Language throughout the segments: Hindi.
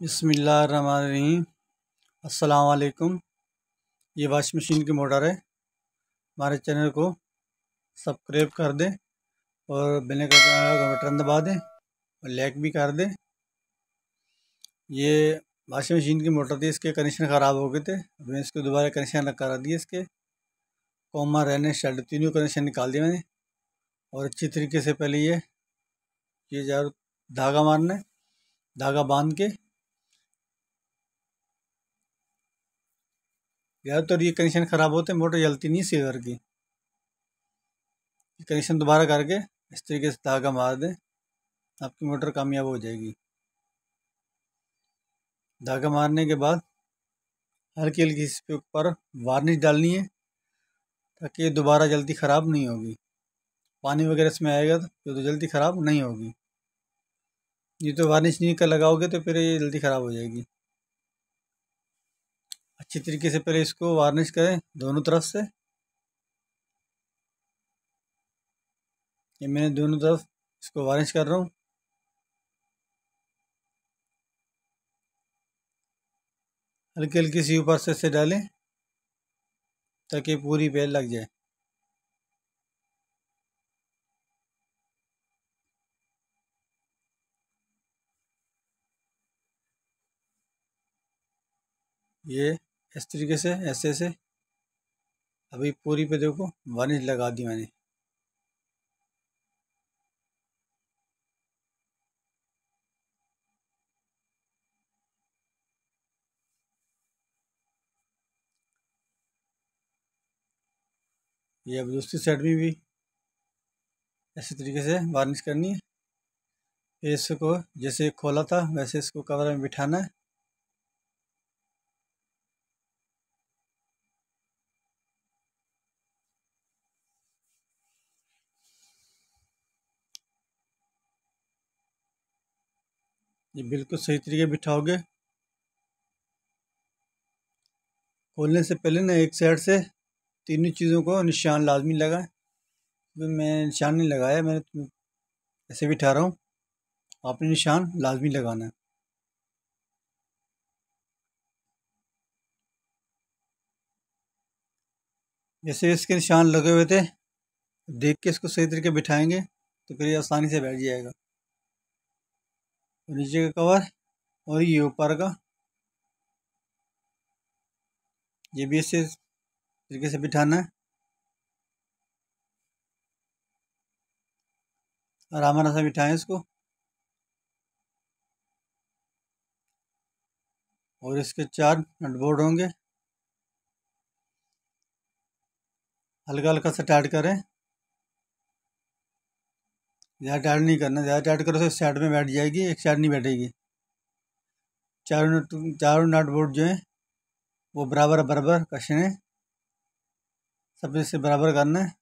बिस्मिल्लाहिर्रहमानिर्रहीम। अस्सलाम वालेकुम। ये वॉशिंग मशीन की मोटर है। हमारे चैनल को सब्सक्राइब कर दें और बेल का बटन दबा दें और लाइक भी कर दें। ये वॉशिंग मशीन की मोटर थी, इसके कनेक्शन ख़राब हो गए थे। मैंने इसको दोबारा कनेक्शन करा दिए। इसके कॉमन रहने शेड तीनों कनेक्शन निकाल दिए मैंने। और अच्छी तरीके से पहले ये ज़रूर धागा मारना है। धागा बांध के ज़्यादातर ये कनेक्शन ख़राब होते हैं, मोटर जलती नहीं सिल्वर की। कनेक्शन दोबारा करके इस तरीके से धागा मार दें, आपकी मोटर कामयाब हो जाएगी। धागा मारने के बाद हल्की हल्की इसके ऊपर वार्निश डालनी है ताकि ये दोबारा जल्दी ख़राब नहीं होगी। पानी वगैरह इसमें आएगा तो जल्दी ख़राब नहीं होगी। ये तो वार्निश नहीं कर लगाओगे तो फिर ये जल्दी ख़राब हो जाएगी। अच्छी तरीके से पहले इसको वार्निश करें दोनों तरफ से। ये मैंने दोनों तरफ इसको वार्निश कर रहा हूँ। हल्की हल्की सी ऊपर से डालें ताकि पूरी बेल लग जाए। ये इस तरीके से ऐसे अभी पूरी पे देखो वार्निश लगा दी मैंने। ये अब दूसरी साइड में भी ऐसे तरीके से वार्निश करनी है। फिर इसको जैसे खोला था वैसे इसको कवर में बिठाना है। ये बिल्कुल सही तरीके बिठाओगे। खोलने से पहले ना एक साइड से तीनों चीज़ों को निशान लाजमी लगाएं। तो मैं निशान नहीं लगाया, मैं ऐसे बिठा रहा हूँ। आपने निशान लाजमी लगाना है। जैसे इसके निशान लगे हुए थे, देख के इसको सही तरीके बिठाएंगे तो फिर ये आसानी से बैठ जाएगा। नीचे का कवर और ये ऊपर का, ये भी इसी तरीके से बिठाना है। आराम से बिठाएं इसको। और इसके 4 नट बोल्ट होंगे। हल्का हल्का सा टाइट करें, ज़्यादा टाइट नहीं करना। ज़्यादा टाइट करो तो साइड में बैठ जाएगी, एक साइड नहीं बैठेगी। चारों नट बोल्ट जो हैं वो बराबर बराबर कसने, सब से बराबर करना है।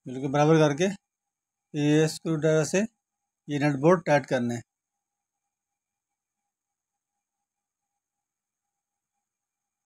बिल्कुल बराबर करके ये स्क्रू ड्राइवर से ये नट बोल्ट टाइट करना है।